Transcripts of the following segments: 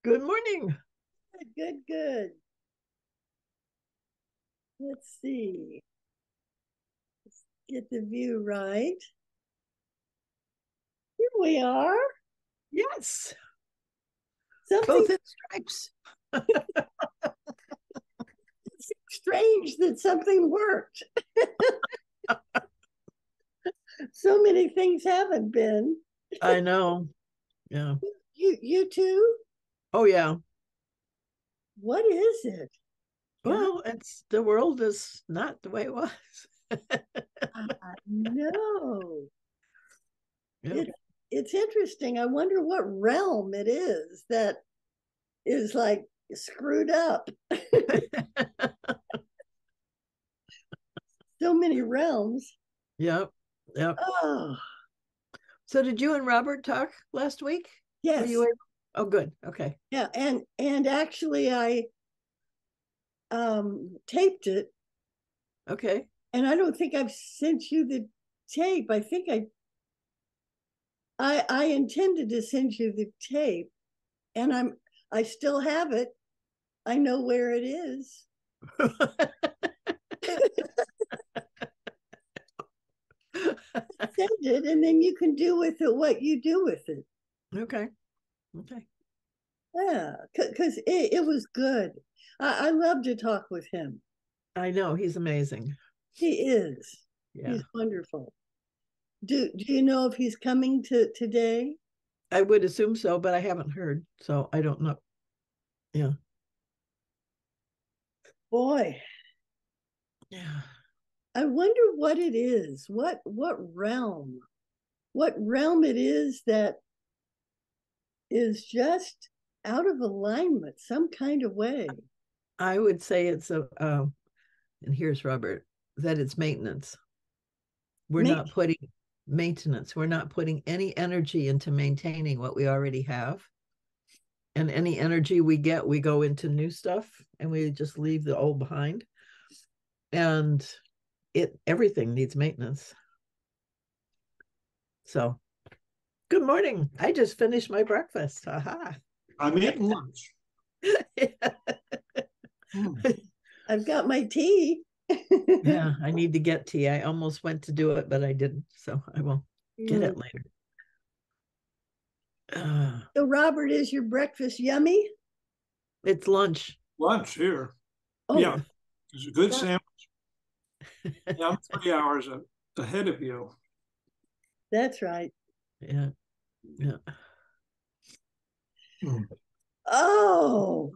Good morning. Good, good. Let's see. Let's get the view right. Here we are. Yes, Something both in stripes. strange that something worked. So many things haven't been. I know. Yeah. You too? Oh, yeah. What is it? God, Well, it's the world is not the way it was. no. Yep. It's interesting. I wonder what realm it is that is like screwed up. So many realms. Yep. Yep. Oh, So did you and Robert talk last week? Were you yes. able? Oh, good. Okay. Yeah, and actually I taped it, Okay. and I don't think I've sent you the tape. I think I intended to send you the tape, and I still have it. I know where it is. Send it, and then you can do with it what you do with it. Okay. Okay. Yeah, because it was good. I love to talk with him. I know he's amazing. He is. Yeah. He's wonderful. Do you know if he's coming to today? I would assume so, but I haven't heard, so I don't know. Yeah. Boy, Yeah. I wonder what it is. What realm it is that is just out of alignment some kind of way. I would say it's and here's Robert, that it's maintenance. We're Make not putting maintenance, we're not putting any energy into maintaining what we already have. And any energy we get, we go into new stuff and we just leave the old behind. And everything needs maintenance. So good morning. I just finished my breakfast. Aha. I'm eating lunch. Hmm. I've got my tea. Yeah, I need to get tea. I almost went to do it, but I didn't. So I will get it later. So Robert, is your breakfast yummy? It's lunch. Lunch here. Oh, Yeah, it's a good that, sandwich. Yeah, I'm 3 hours ahead of you. that's right. Yeah. Yeah. Hmm. Oh,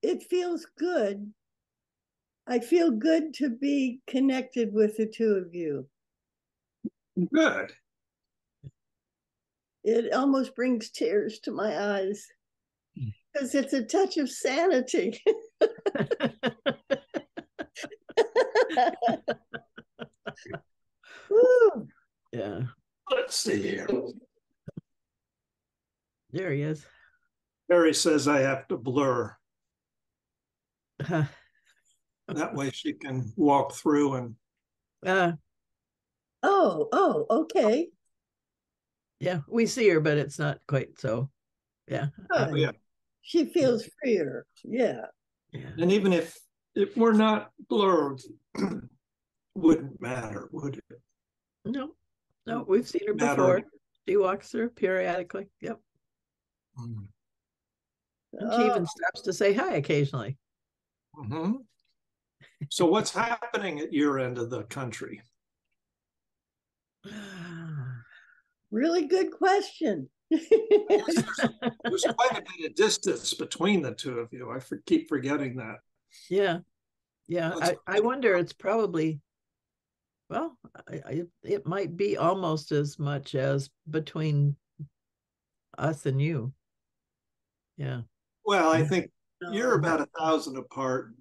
it feels good. I feel good to be connected with the two of you. Good. It almost brings tears to my eyes because it's a touch of sanity. Woo. Yeah. Let's see here. There he is. Harry says I have to blur. Uh, That way she can walk through and uh, Okay. yeah, we see her, but it's not quite so. Yeah. oh yeah. She feels freer. Yeah. Yeah. And even if we're not blurred, wouldn't matter, would it? No, no, we've seen her Matter. before. She walks through periodically. Yep. And she Oh, even stops to say hi occasionally. Mm-hmm. So what's happening at your end of the country? really good question. There's quite a bit of distance between the two of you. Keep forgetting that. Yeah. Yeah. I wonder, it's probably, well, it might be almost as much as between us and you. Yeah. Well, I think you're No. about 1,000 apart,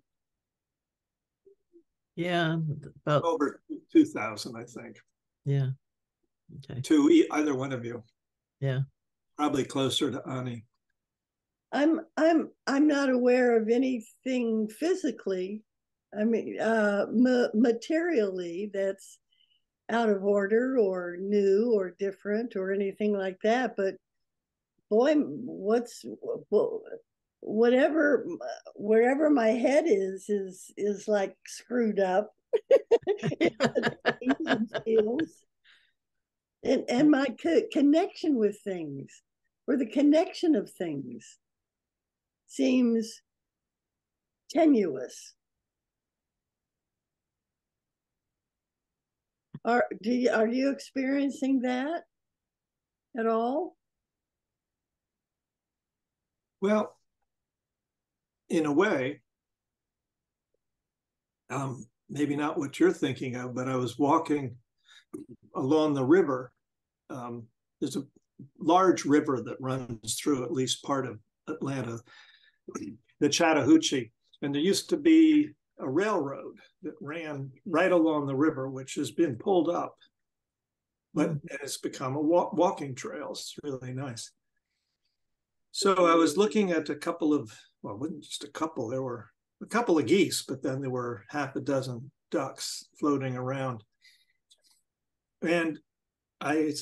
Yeah. About, over 2,000, I think, yeah. Okay. to either one of you. Yeah. Probably closer to Ani. I'm not aware of anything physically. I mean, materially that's out of order or new or different or anything like that. But boy, whatever, wherever my head is like screwed up. And my connection with things, or the connection of things, seems tenuous. Are you experiencing that at all? Well, in a way, maybe not what you're thinking of, but I was walking along the river. There's a large river that runs through at least part of Atlanta, the Chattahoochee, and there used to be a railroad that ran right along the river, which has been pulled up, but it's become a walking trail. It's really nice. So I was looking at a couple of, well, it wasn't just a couple, there were a couple of geese, but then there were half a dozen ducks floating around. And I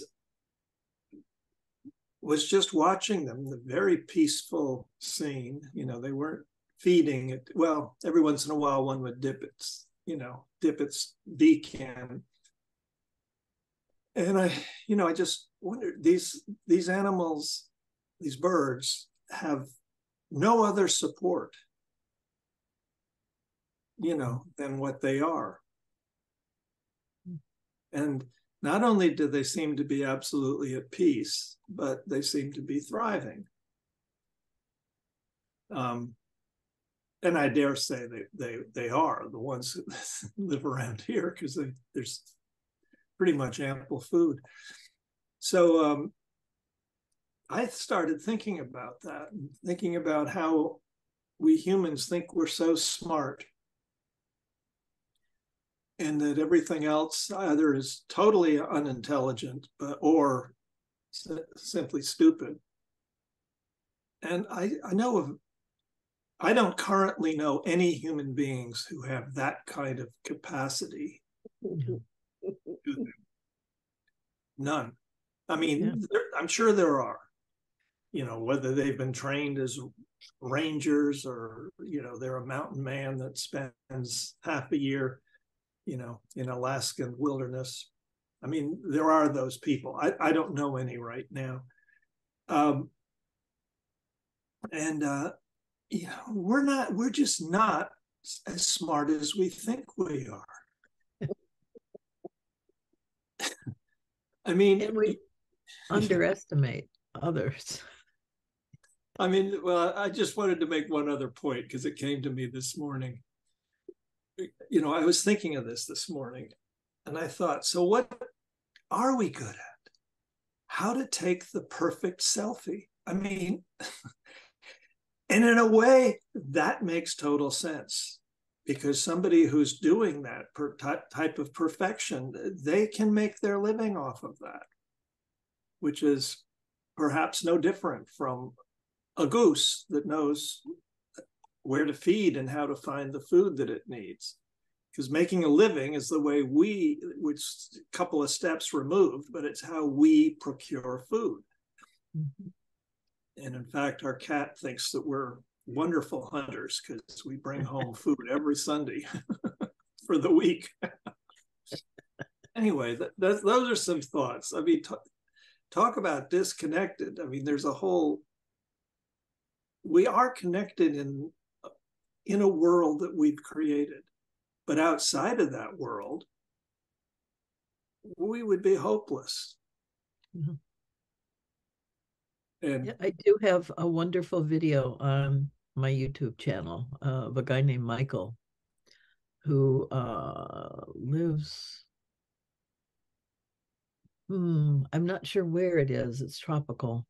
was just watching them, the very peaceful scene. You know, they weren't feeding it. Well, every once in a while one would dip its beak in. And I just wondered, these animals, these birds have no other support, than what they are. And not only do they seem to be absolutely at peace, but they seem to be thriving. And I dare say they are the ones who live around here, because there's pretty much ample food. So I started thinking about that, thinking about how we humans think we're so smart, and that everything else either is totally unintelligent or simply stupid. And I don't currently know any human beings who have that kind of capacity. None. I mean, I'm sure there are, whether they've been trained as rangers or, they're a mountain man that spends half a year, in Alaskan wilderness. I mean, there are those people. I don't know any right now. We're just not as smart as we think we are. I mean, and we underestimate others. I mean, well, I just wanted to make one other point because it came to me this morning. I was thinking of this morning, and I thought, so what are we good at? How to take the perfect selfie? I mean, and in a way, that makes total sense, because somebody who's doing that type of perfection, they can make their living off of that, which is perhaps no different from a goose that knows where to feed and how to find the food that it needs. Because making a living is the way which a couple of steps removed, but it's how we procure food. Mm-hmm. And in fact, our cat thinks that we're wonderful hunters because we bring home food every Sunday for the week. Anyway, those are some thoughts. I mean, talk about disconnected. I mean, we are connected in a world that we've created. But outside of that world, we would be hopeless. Mm-hmm. And I do have a wonderful video on my YouTube channel of a guy named Michael who lives, I'm not sure where it is. It's tropical.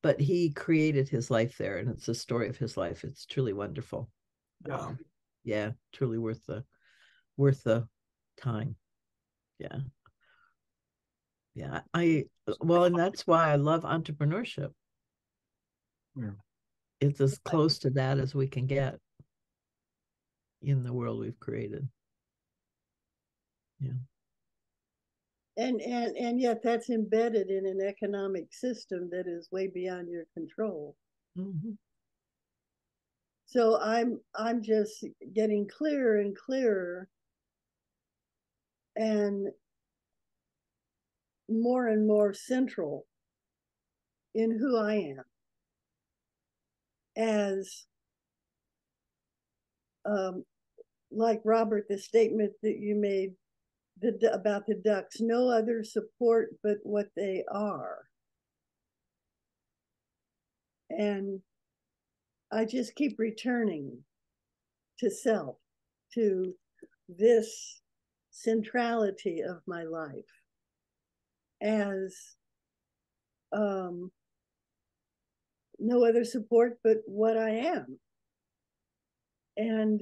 But he created his life there, and it's a story of his life. It's truly wonderful. Yeah, truly worth the time. Yeah. And that's why I love entrepreneurship. Yeah. It's as close to that as we can get in the world we've created. Yeah. And yet that's embedded in an economic system that is way beyond your control. Mm-hmm. So I'm just getting clearer and clearer and more central in who I am as like Robert, the statement that you made about the ducks, no other support but what they are. And I just keep returning to self, to this centrality of my life as no other support but what I am. And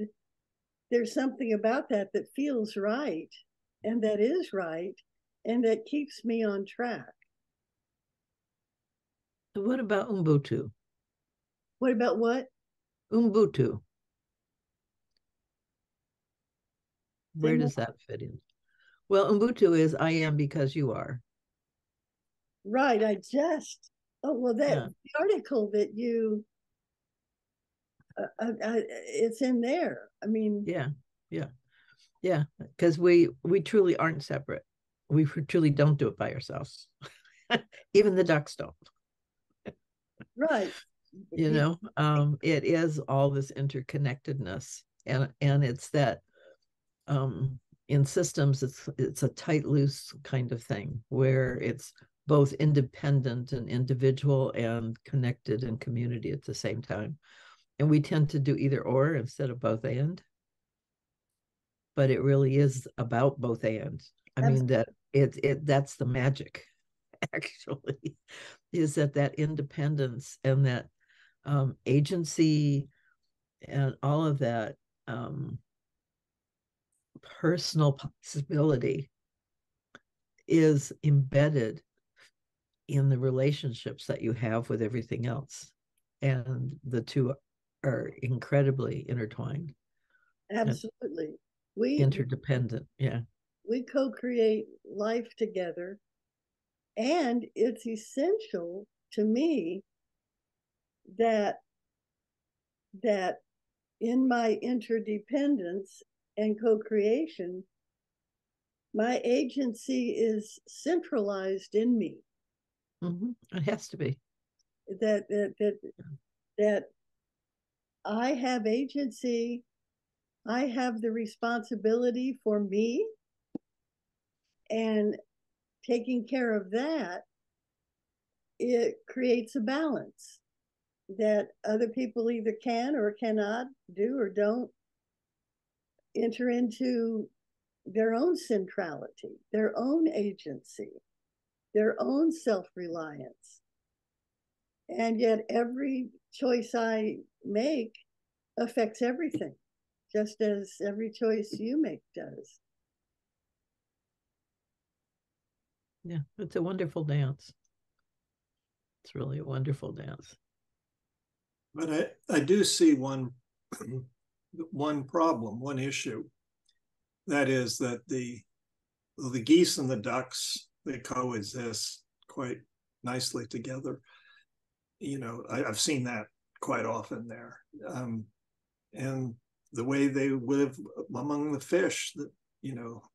there's something about that that feels right and that is right and that keeps me on track. So what about Ubuntu? What about what? Ubuntu. Where does that fit in? Well, Ubuntu is I am because you are. Right. The article that you, it's in there. I mean, yeah, because we truly aren't separate. We truly don't do it by ourselves. Even the ducks don't. Right. It is all this interconnectedness, and it's that in systems it's a tight loose kind of thing where it's both independent and individual and connected and community at the same time, and we tend to do either or instead of both and, but it really is about both and. I mean that that's the magic actually, is that independence and that agency and all of that personal possibility is embedded in the relationships that you have with everything else. And the two are incredibly intertwined. Absolutely. Interdependent. Yeah. We co-create life together. And it's essential to me that in my interdependence and co-creation, my agency is centralized in me. Mm-hmm. It has to be. That I have agency, I have the responsibility for me, and taking care of that, it creates a balance that other people either can or cannot do or don't enter into their own centrality, their own agency, their own self-reliance. And yet every choice I make affects everything, just as every choice you make does. Yeah, it's a wonderful dance. It's really a wonderful dance. But I do see one problem, one issue. That is that the geese and the ducks, they coexist quite nicely together. I've seen that quite often there. And the way they live among the fish, that,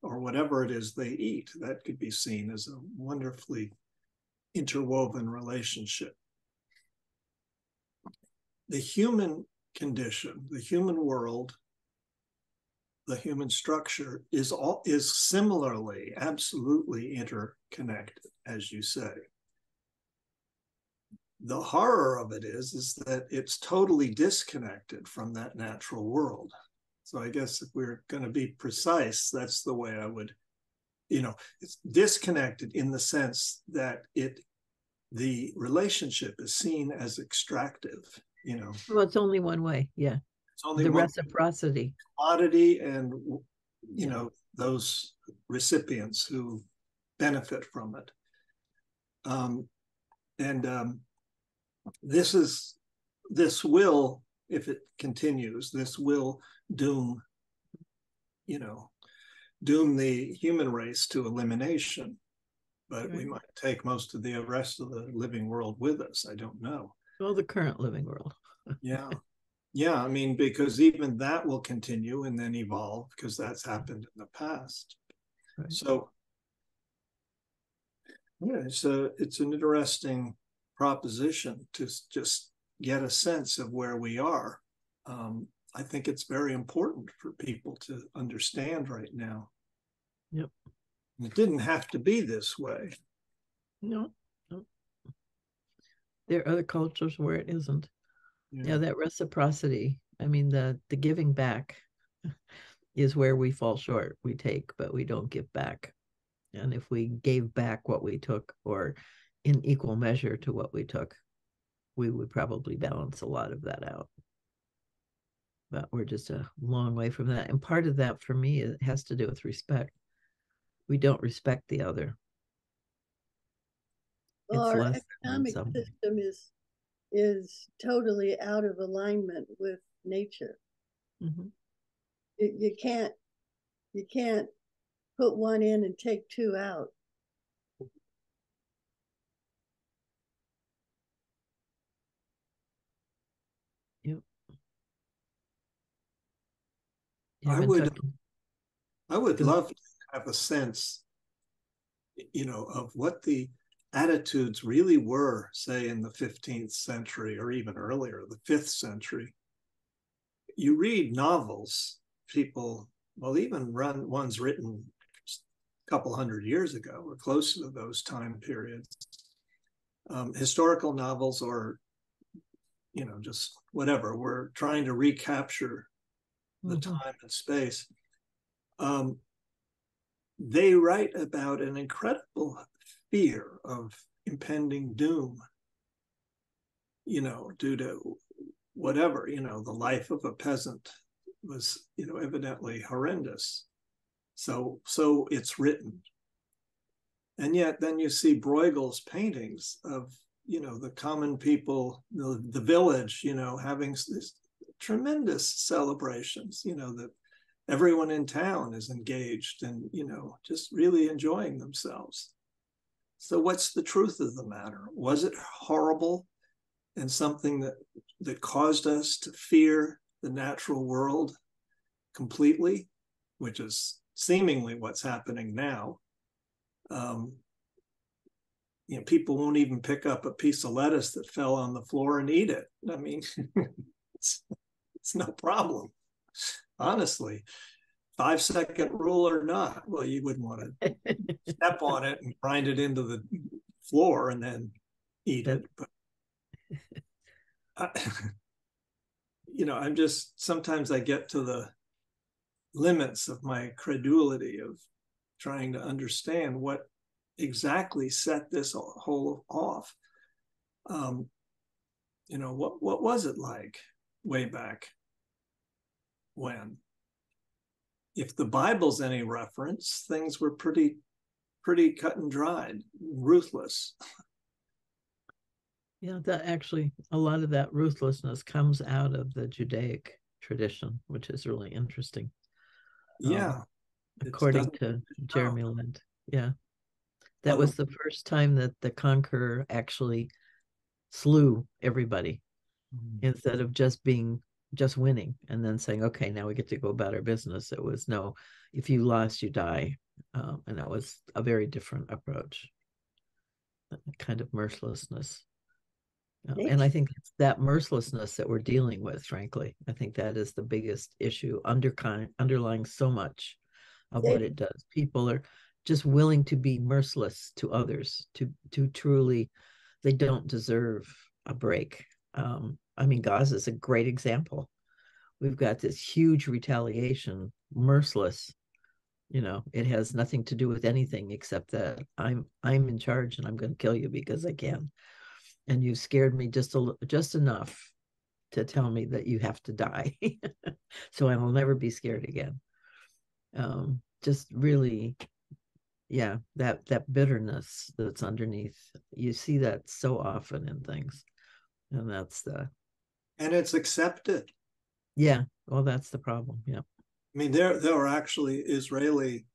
or whatever it is they eat, that could be seen as a wonderfully interwoven relationship. The human condition, the human world, the human structure is similarly, absolutely interconnected, as you say. The horror of it is that it's totally disconnected from that natural world. So I guess if we're going to be precise, that's the way I would, it's disconnected in the sense that the relationship is seen as extractive, Well, it's only one way. Yeah. It's only the reciprocity. Commodity and, those recipients who benefit from it. This will, if it continues, this will doom the human race to elimination. but Right. we might take most of the rest of the living world with us. I don't know. Well, the current living world. Yeah. Yeah. I mean, because even that will continue and then evolve, because that's happened in the past. Right. So, yeah, it's an interesting proposition to just get a sense of where we are. I think it's very important for people to understand right now. Yep. It didn't have to be this way. No, no. There are other cultures where it isn't. Yeah, that reciprocity. I mean, the giving back is where we fall short. We take, but we don't give back. And if we gave back what we took, or in equal measure to what we took, we would probably balance a lot of that out. But we're just a long way from that. And part of that for me, it has to do with respect. We don't respect the other. Well, It's our less than economic some. system is totally out of alignment with nature. Mm-hmm. You can't put one in and take two out. Yep. I would Go love to have a sense, of what the attitudes really were, say, in the 15th century or even earlier, the 5th century. You read novels, people, well, even ones written a couple hundred years ago or close to those time periods, historical novels, or, just whatever. We're trying to recapture the time and space. They write about an incredible fear of impending doom, due to whatever, the life of a peasant was, evidently horrendous. So it's written. And yet then you see Bruegel's paintings of, the common people, the village, having this tremendous celebrations, that everyone in town is engaged and, just really enjoying themselves. So what's the truth of the matter? Was it horrible and something that caused us to fear the natural world completely, which is seemingly what's happening now? People won't even pick up a piece of lettuce that fell on the floor and eat it. I mean, it's no problem. Honestly, 5-second rule or not, well, you wouldn't want to step on it and grind it into the floor and then eat it. But I'm just, sometimes I get to the limits of my credulity of trying to understand what exactly set this whole off. What was it like way back when? If the Bible's any reference, things were pretty cut and dried, ruthless. Yeah, that actually, a lot of that ruthlessness comes out of the Judaic tradition, which is really interesting. Yeah. According to Jeremy Lind. Yeah. That was the first time that the conqueror actually slew everybody instead of just winning and then saying, okay, now we get to go about our business. It was, no, if you lost, you die. And that was a very different approach, kind of mercilessness. And I think it's that mercilessness that we're dealing with, frankly. I think that is the biggest issue underlying so much of what it does. People are just willing to be merciless to others, to truly, they don't deserve a break. I mean, Gaza is a great example. We've got this huge retaliation, merciless. It has nothing to do with anything except that I'm in charge and I'm going to kill you because I can. And you scared me just enough to tell me that you have to die. So I will never be scared again. Just really, yeah, that bitterness that's underneath. You see that so often in things. And and it's accepted. Yeah, well, that's the problem. Yeah. I mean, there are actually Israeli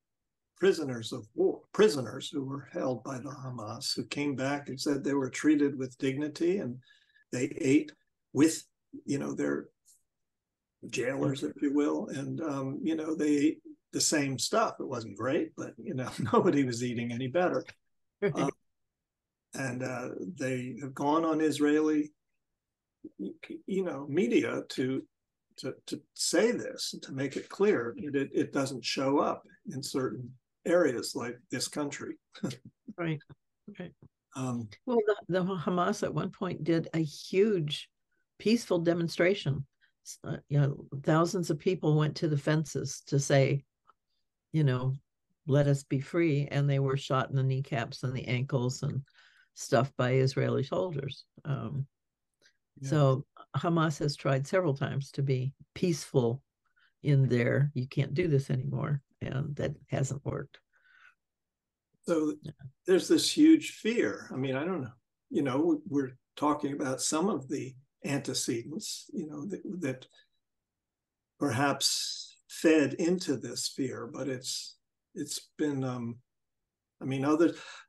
prisoners of war, prisoners who were held by the Hamas, who came back and said they were treated with dignity and they ate with, their jailers, if you will. And, they ate the same stuff. It wasn't great, but, nobody was eating any better. And they have gone on Israeli, media to say this and to make it clear that it doesn't show up in certain areas like this country. Right. Well, the Hamas at one point did a huge peaceful demonstration. Thousands of people went to the fences to say, let us be free, and they were shot in the kneecaps and the ankles and stuff by Israeli soldiers. So Hamas has tried several times to be peaceful in there. You can't do this anymore, and that hasn't worked. So there's this huge fear. I mean, I don't know. We're talking about some of the antecedents, that perhaps fed into this fear, but it's been.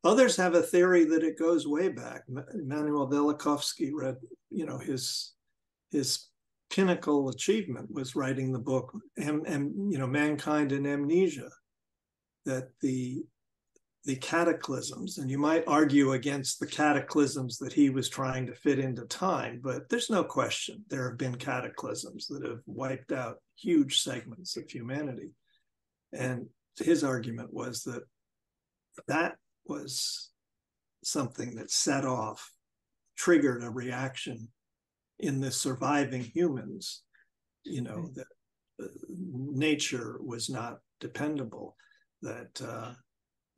Others have a theory that it goes way back. Immanuel Velikovsky read, his pinnacle achievement was writing the book, Mankind and Amnesia, that the cataclysms, and you might argue against the cataclysms that he was trying to fit into time, but there's no question there have been cataclysms that have wiped out huge segments of humanity. And his argument was that was something that triggered a reaction in the surviving humans, that nature was not dependable, that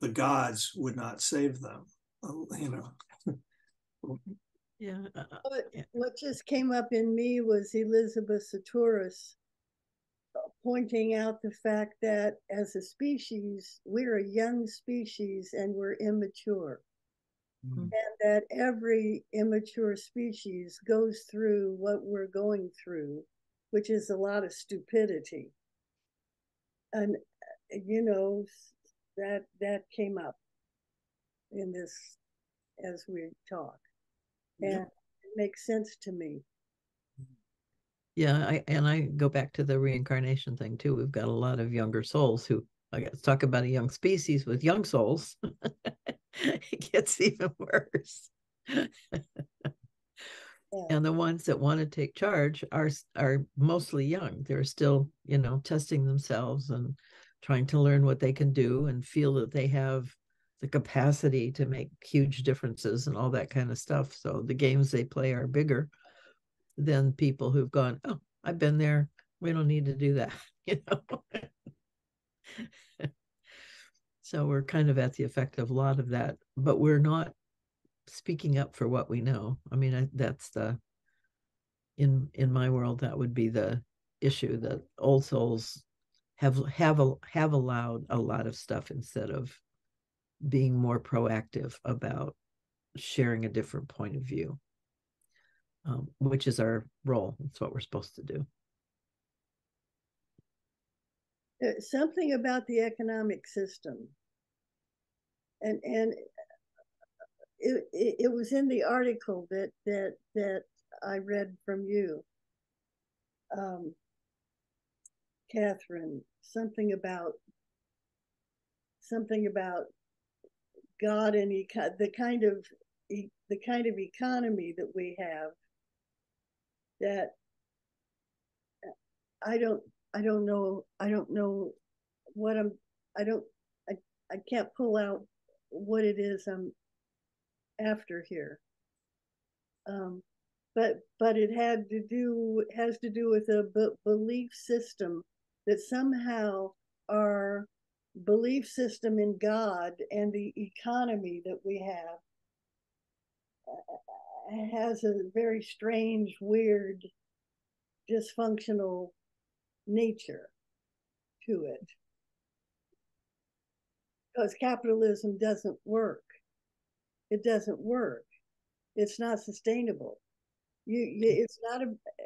the gods would not save them, Yeah. What just came up in me was Elizabeth Sahtouris pointing out the fact that as a species, we're a young species and we're immature. Mm-hmm. And that every immature species goes through what we're going through, which is a lot of stupidity. And, that came up in this as we talk. And it makes sense to me. Yeah, I go back to the reincarnation thing too. We've got a lot of younger souls who, I guess, talk about a young species with young souls. It gets even worse. And the ones that want to take charge are mostly young. They're still, testing themselves and trying to learn what they can do and feel that they have the capacity to make huge differences and all that kind of stuff. So the games they play are bigger than people who've gone, oh, I've been there. We don't need to do that, So we're kind of at the effect of a lot of that, but we're not speaking up for what we know. I mean, that's in my world, that would be the issue, that old souls have allowed a lot of stuff instead of being more proactive about sharing a different point of view. Which is our role. It's what we're supposed to do. Something about the economic system, and it was in the article that I read from you, Kathryn. Something about God and the kind of economy that we have. That I don't know what I can't pull out what it is I'm after here. But it has to do with a belief system that somehow our belief system in God and the economy that we have has a very strange, weird, dysfunctional nature to it. Because capitalism doesn't work. It doesn't work. It's not sustainable. It's not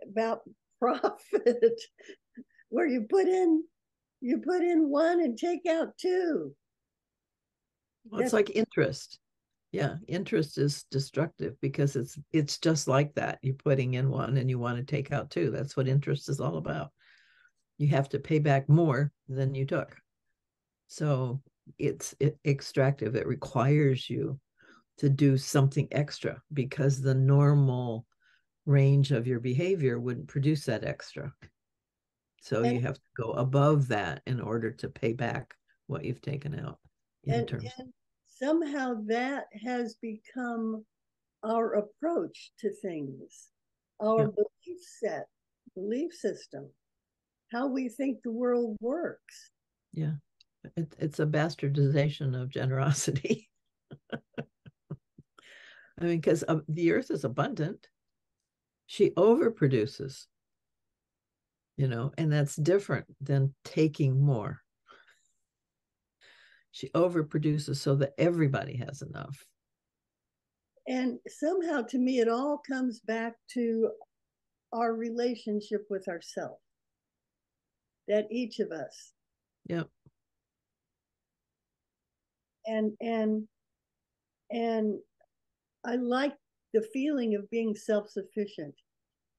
about profit where you put in one and take out two. Well, it's like interest. Yeah, interest is destructive because it's just like that. You're putting in one and you want to take out two. That's what interest is all about. You have to pay back more than you took. So it's extractive. It requires you to do something extra because the normal range of your behavior wouldn't produce that extra. So you have to go above that in order to pay back what you've taken out in terms. And somehow that has become our approach to things, our belief system, how we think the world works. Yeah, it's a bastardization of generosity. I mean, because the earth is abundant. She overproduces, and that's different than taking more. She overproduces so that everybody has enough. And somehow, to me, it all comes back to our relationship with ourselves, that each of us. Yep. And I like the feeling of being self-sufficient,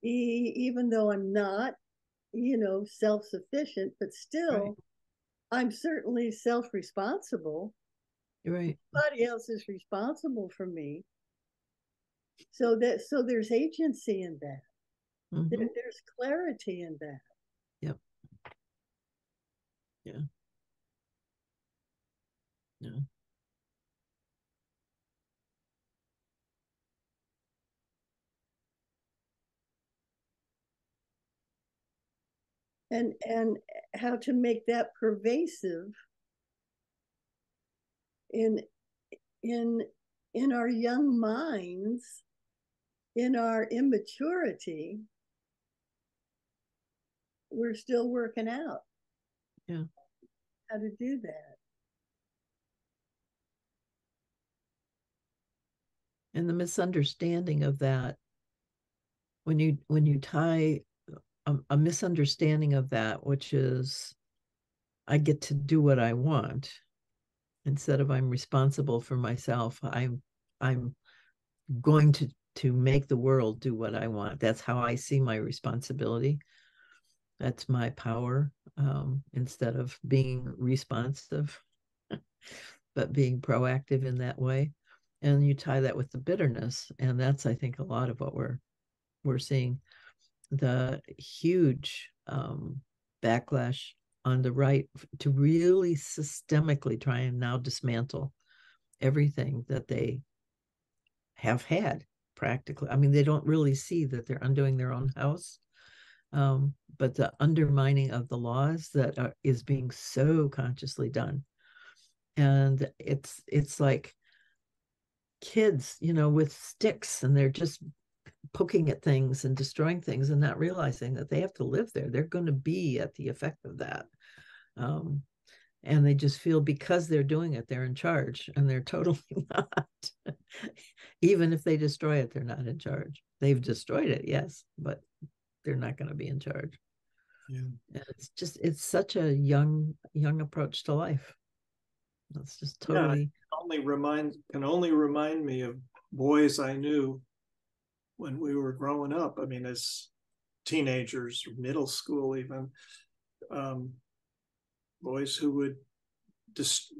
even though I'm not, self-sufficient, but still, right. I'm certainly self-responsible. Right. Nobody else is responsible for me. So there's agency in that. Mm-hmm. There's clarity in that. Yep. Yeah. Yeah. And how to make that pervasive in our young minds, in our immaturity, we're still working out. Yeah. How to do that. And the misunderstanding of that, when you tie a misunderstanding of that, which is I get to do what I want instead of I'm responsible for myself. I'm going to make the world do what I want. That's how I see my responsibility. That's my power, instead of being responsive, but being proactive in that way. And you tie that with the bitterness, and that's, I think, a lot of what we're seeing. The huge backlash on the right to really systemically try and now dismantle everything that they have had practically. I mean, they don't really see that they're undoing their own house, but the undermining of the laws that is being so consciously done. And it's like kids, with sticks, and they're just poking at things and destroying things and not realizing that they have to live there. They're going to be at the effect of that. And they just feel because they're doing it, they're in charge, and they're totally not. Even if they destroy it, they're not in charge. They've destroyed it, yes, but they're not going to be in charge. Yeah. And it's such a young approach to life. That's just totally. Can only remind me of boys I knew when we were growing up. I mean, as teenagers, middle school, even, boys who would just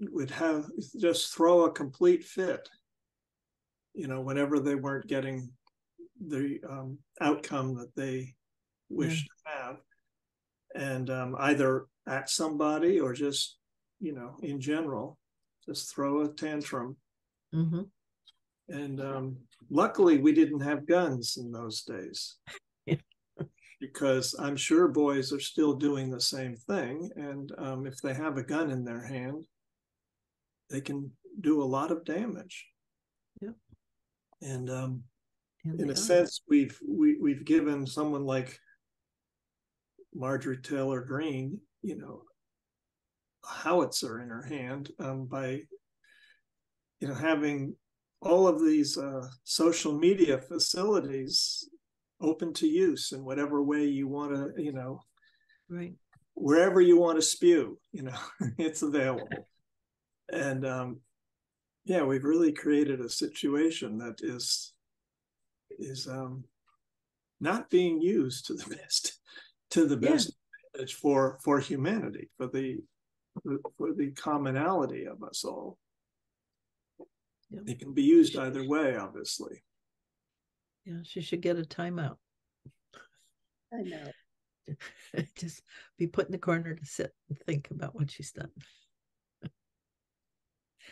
throw a complete fit, whenever they weren't getting the outcome that they wished to have, and either at somebody or just, in general, just throw a tantrum. Mm-hmm. And luckily, we didn't have guns in those days, because I'm sure boys are still doing the same thing. And if they have a gun in their hand, they can do a lot of damage. Yeah. And in a sense, we've given someone like Marjorie Taylor Greene, a howitzer in her hand, by having all of these social media facilities open to use in whatever way you want to, right, wherever you want to spew, it's available. And Yeah, we've really created a situation that is not being used to the best advantage for humanity, for the commonality of us all. Yeah. It can be used either way, obviously. Yeah, she should get a timeout. I know. Just be put in the corner to sit and think about what she's done.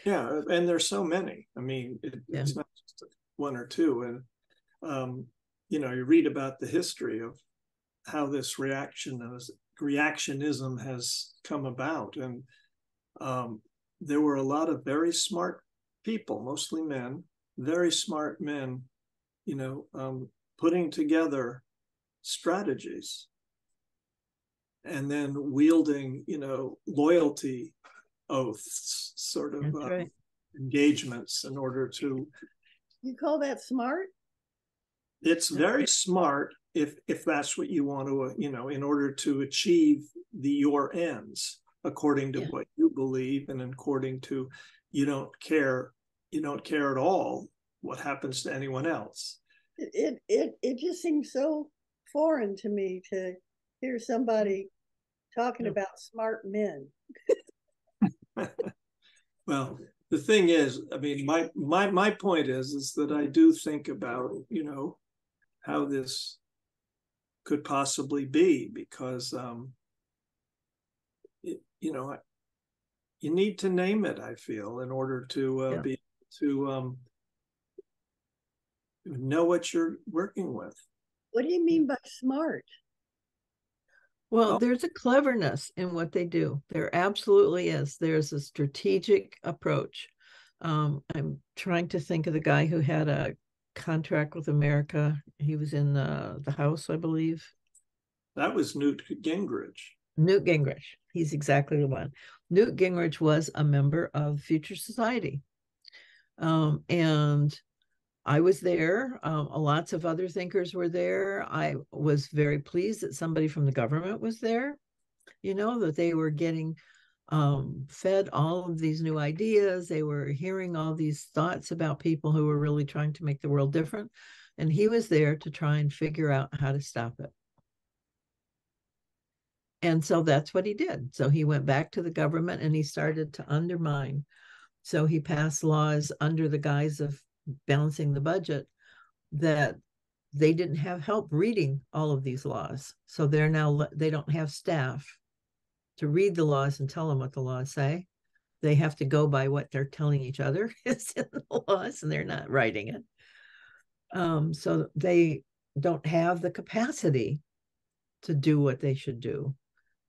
Yeah, and there's so many. I mean, it's not just one or two. And you know, you read about the history of how this reactionism has come about, and there were a lot of very smart people, mostly men, very smart men, you know, putting together strategies and then wielding, you know, loyalty oaths, sort of engagements in order to. You call that smart? It's very smart if that's what you want to, you know, in order to achieve your ends according to what you believe, and according to you don't care at all what happens to anyone else. It just seems so foreign to me to hear somebody talking about smart men. Well, the thing is, I mean, my point is that I do think about, you know, how this could possibly be, because you know, you need to name it, I feel, in order to be to know what you're working with. What do you mean by smart? Well, there's a cleverness in what they do. There absolutely is. There's a strategic approach. I'm trying to think of the guy who had a contract with America. He was in the House, I believe. That was Newt Gingrich. Newt Gingrich. He's exactly the one. Newt Gingrich was a member of Future Society. And I was there. Lots of other thinkers were there. I was very pleased that somebody from the government was there, you know, that they were getting fed all of these new ideas. They were hearing all these thoughts about people who were really trying to make the world different. And he was there to try and figure out how to stop it. And so that's what he did. So he went back to the government and he started to undermine. So he passed laws under the guise of balancing the budget that they didn't have help reading all of these laws. So they don't have staff to read the laws and tell them what the laws say. They have to go by what they're telling each other is in the laws, and they're not writing it. So they don't have the capacity to do what they should do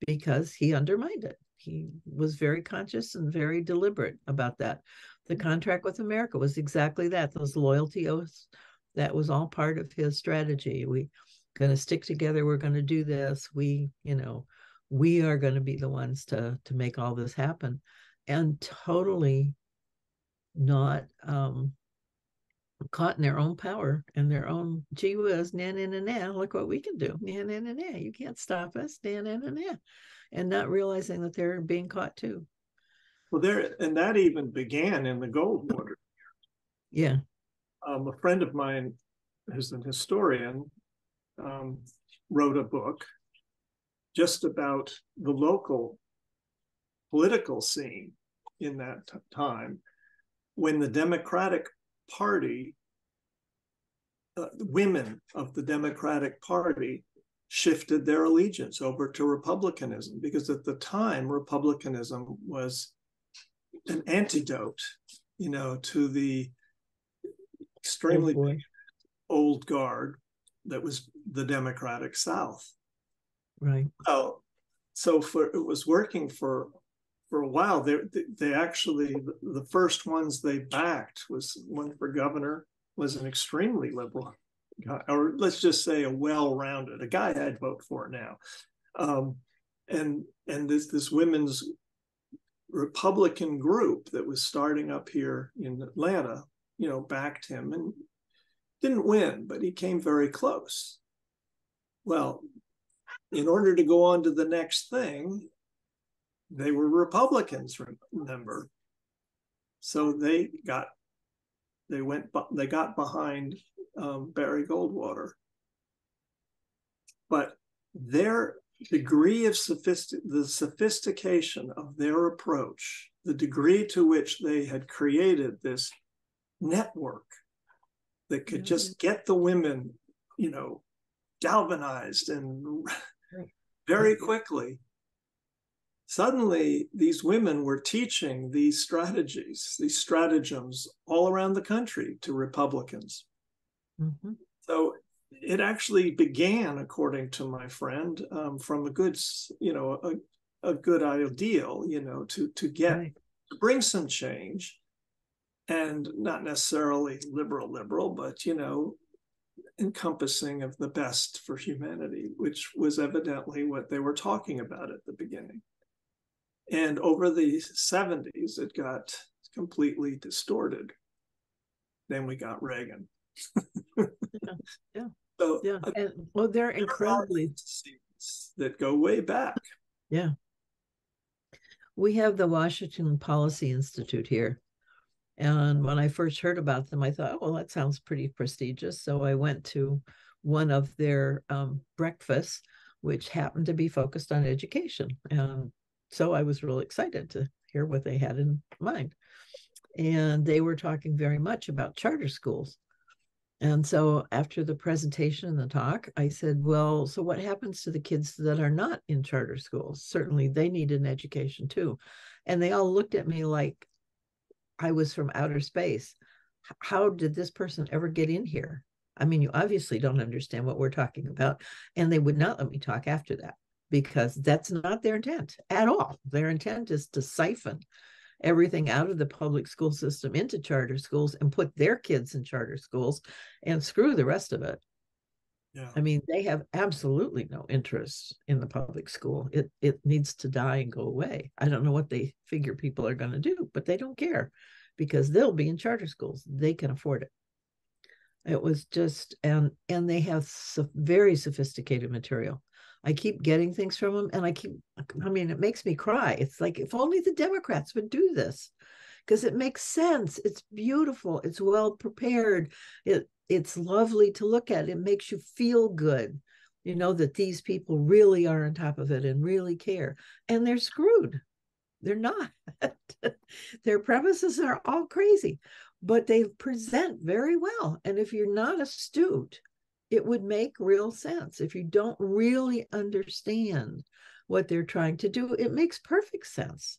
because he undermined it. He was very conscious and very deliberate about that. The contract with America was exactly that, those loyalty oaths. That was all part of his strategy. We're going to stick together. We're going to do this. We are going to be the ones to make all this happen. And totally not caught in their own power and their own, gee whiz, na, na, na, na, look what we can do. Na, na, na, na, you can't stop us. Na, na, na, na. And not realizing that they're being caught too. Well, and that even began in the Goldwater. Yeah. A friend of mine, who's an historian, wrote a book just about the local political scene in that time when the Democratic Party, women of the Democratic Party shifted their allegiance over to Republicanism, because at the time Republicanism was an antidote, you know, to the extremely old guard that was the Democratic South. Right. So it was working for a while. They actually, the first ones they backed was one for governor, was an extremely liberal guy, or let's just say a well-rounded, a guy I'd vote for now. And this women's Republican group that was starting up here in Atlanta, you know, backed him and didn't win, but he came very close. Well, in order to go on to the next thing, they were Republicans, remember. So they got behind Barry Goldwater, but their degree of the sophistication of their approach, the degree to which they had created this network that could just get the women, galvanized and very quickly. Suddenly, these women were teaching these strategies, these stratagems all around the country to Republicans. Mm-hmm. So it actually began, according to my friend, from a good, a good ideal, to bring some change, and not necessarily liberal, but encompassing of the best for humanity, which was evidently what they were talking about at the beginning. And over the 70s, it got completely distorted. Then we got Reagan. Yeah. So, yeah. And, well, they're incredibly that go way back. Yeah. We have the Washington Policy Institute here. And when I first heard about them, I thought, oh, well, that sounds pretty prestigious. So I went to one of their breakfasts, which happened to be focused on education. And so I was really excited to hear what they had in mind. And they were talking very much about charter schools. And so after the presentation and the talk, I said, well, so what happens to the kids that are not in charter schools? Certainly they need an education too. And they all looked at me like I was from outer space. How did this person ever get in here? I mean, you obviously don't understand what we're talking about. And they would not let me talk after that, because that's not their intent at all. Their intent is to siphon everything out of the public school system into charter schools and put their kids in charter schools and screw the rest of it. Yeah. I mean, they have absolutely no interest in the public school. It needs to die and go away. I don't know what they figure people are going to do, but they don't care, because they'll be in charter schools. They can afford it. It was just, and they have very sophisticated material. I keep getting things from them, and it makes me cry. It's like, if only the Democrats would do this, because it makes sense. It's beautiful. It's well prepared. It's lovely to look at. It makes you feel good, that these people really are on top of it and really care. And they're screwed. They're not. Their premises are all crazy, but they present very well. And if you're not astute, it would make real sense. If you don't really understand what they're trying to do, it makes perfect sense.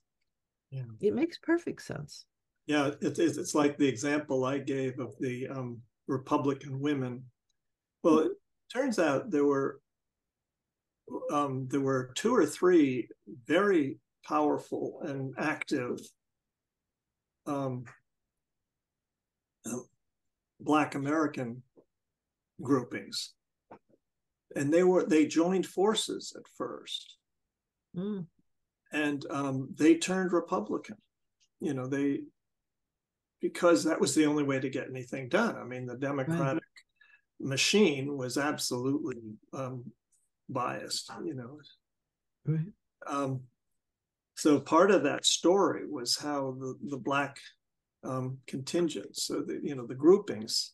Yeah. It makes perfect sense. Yeah, it's like the example I gave of the Republican women. Well, it turns out there were 2 or 3 very powerful and active Black American groupings, and they joined forces at first, and they turned Republican. Because that was the only way to get anything done. I mean, the Democratic machine was absolutely biased. Right. So part of that story was how the Black contingents, so the groupings,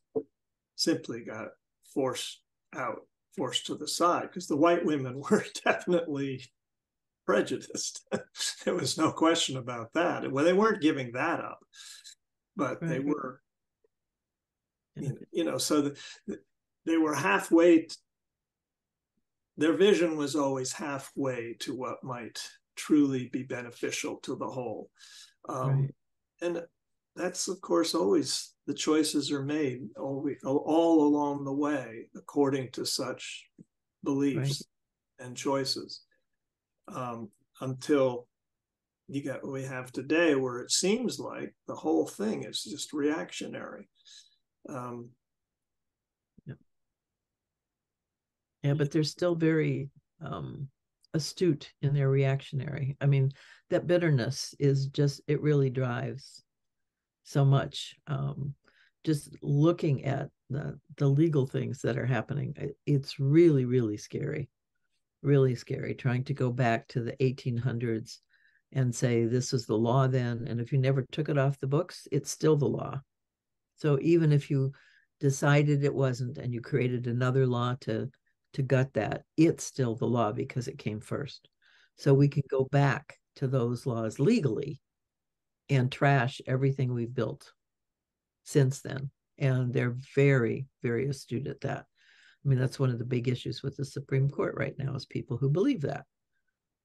simply got forced to the side, because the white women were definitely prejudiced. There was no question about that. Well, they weren't giving that up, but they were, so they were halfway. Their vision was always halfway to what might truly be beneficial to the whole. And that's, of course, always the choices are made all along the way according to such beliefs and choices, until you get what we have today, where it seems like the whole thing is just reactionary. Yeah, but they're still very astute in their reactionary. I mean, that bitterness is just, it really drives so much. Just looking at the legal things that are happening, it's really, really scary. Really scary, trying to go back to the 1800s and say, this is the law then. And if you never took it off the books, it's still the law. So even if you decided it wasn't and you created another law to gut that, it's still the law because it came first. So we can go back to those laws legally and trash everything we've built since then. And they're very, very astute at that. I mean, that's one of the big issues with the Supreme Court right now, is people who believe that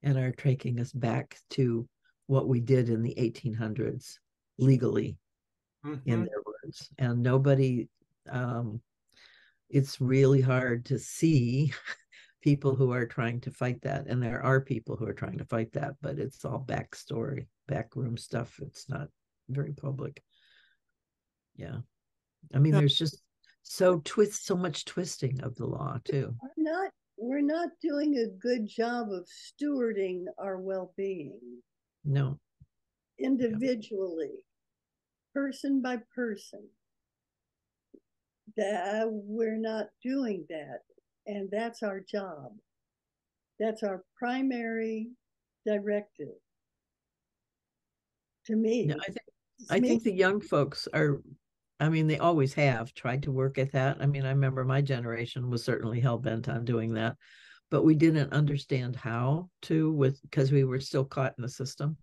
and are taking us back to what we did in the 1800s legally, in their words. And nobody, it's really hard to see people who are trying to fight that. And there are people who are trying to fight that, but it's all backstory, backroom stuff. It's not very public. Yeah. I mean, there's just so much twisting of the law too. We're not doing a good job of stewarding our well-being. No. Individually, person by person. That we're not doing that. And that's our job. That's our primary directive. To me. Yeah, I think the young folks are, I mean, they always have tried to work at that. I mean, I remember my generation was certainly hell-bent on doing that, but we didn't understand how to, because we were still caught in the system.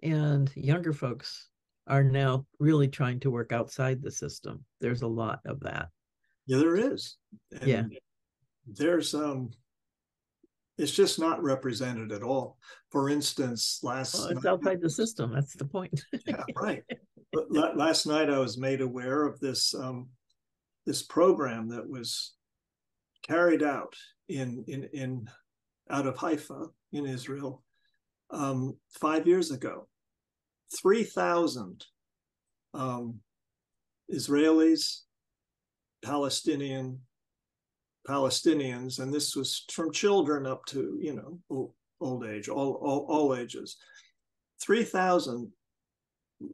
And younger folks are now really trying to work outside the system. There's a lot of that. Yeah, there is. And yeah. There's it's just not represented at all. For instance, it's outside the system. That's the point. Yeah, right. But last night I was made aware of this this program that was carried out in out of Haifa in Israel 5 years ago. 3,000 Israelis, Palestinians, and this was from children up to, you know, old age, all ages. 3,000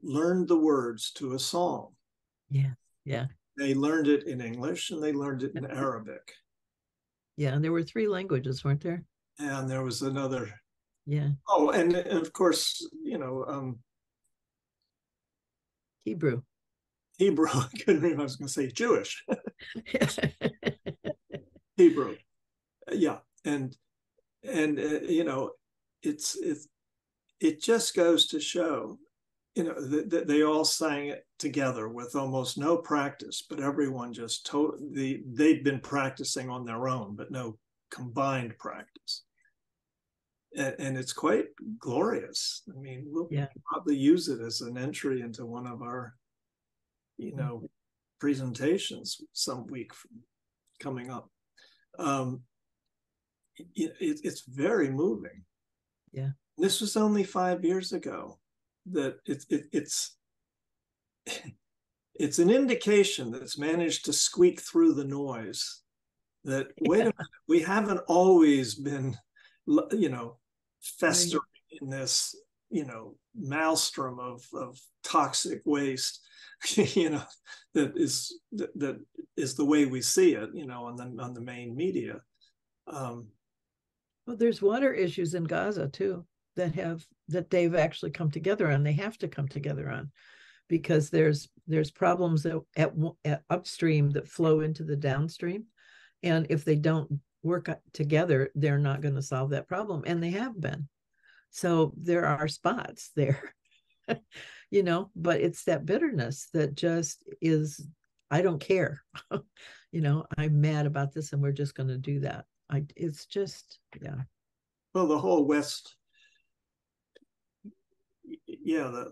learned the words to a song. Yeah, yeah. They learned it in English and they learned it in Arabic. Yeah, and there were 3 languages, weren't there? And there was another. Yeah. Oh, and of course, you know, Hebrew. I couldn't remember. I was going to say Jewish. Hebrew. Yeah, and you know, it just goes to show, you know, that they all sang it together with almost no practice, but everyone just they'd been practicing on their own, but no combined practice. And it's quite glorious. I mean, we'll probably use it as an entry into one of our, you know, presentations some week coming up. It's very moving. Yeah. This was only 5 years ago. That it's an indication that's managed to squeak through the noise. That wait a minute, we haven't always been, you know, festering in this, you know, maelstrom of toxic waste, you know, that is the way we see it, you know, on the main media. Well, there's water issues in Gaza too that they've actually come together on. They have to come together on, because there's problems at upstream that flow into the downstream, and if they don't work together, they're not going to solve that problem, and they have been. So there are spots there, you know, but it's that bitterness that just is, I don't care, you know, I'm mad about this and we're just going to do that. It's just, yeah. Well, the whole West, yeah,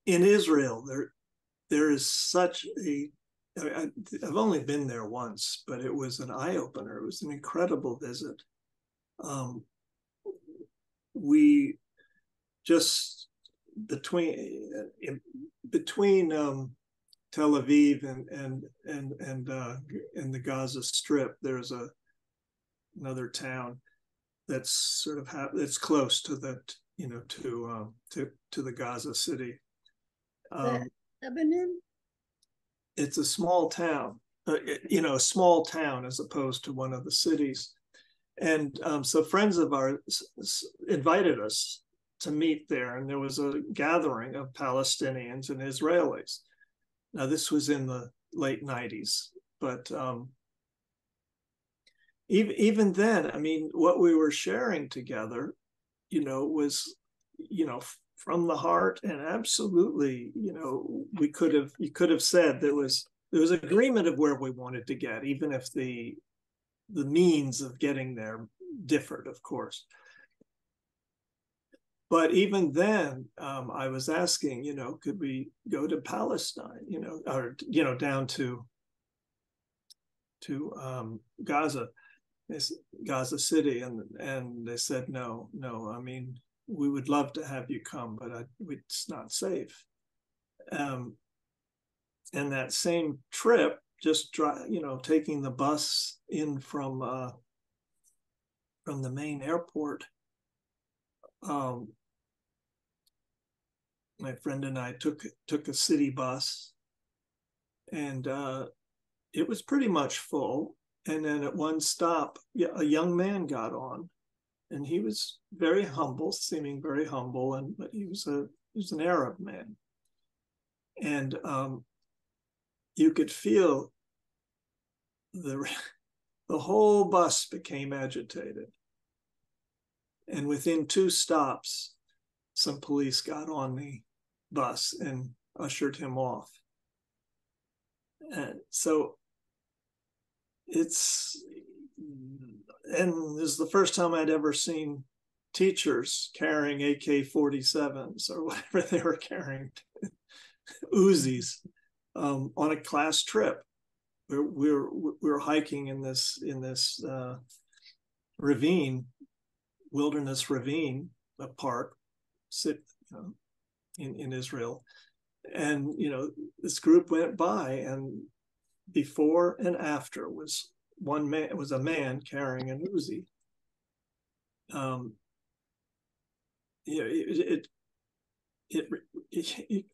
in Israel, there is such a, I've only been there once, but it was an eye-opener. It was an incredible visit. We just between Tel Aviv and the Gaza Strip, there's another town that's sort of it's close to the, you know, to the Gaza city. Lebanon? It's a small town, you know, a small town as opposed to one of the cities. And so friends of ours invited us to meet there, and there was a gathering of Palestinians and Israelis. Now, this was in the late 90s, but even then, I mean, what we were sharing together, was, from the heart, and absolutely, you could have said there was agreement of where we wanted to get, even if the means of getting there differed, of course. But even then, I was asking, could we go to Palestine, or down to Gaza City, and they said no. I mean, we would love to have you come, but it's not safe. And that same trip, just taking the bus in from the main airport, my friend and I took a city bus, and it was pretty much full. And then at one stop, a young man got on, and he was very humble, seeming very humble, but he was an Arab man, and you could feel the whole bus became agitated. And within 2 stops, some police got on the bus and ushered him off. And so this is the first time I'd ever seen teachers carrying AK-47s or whatever they were carrying, Uzis, on a class trip. We're hiking in this ravine, wilderness ravine, a park, in Israel, and this group went by, and before and after was one man. It was a man carrying an Uzi.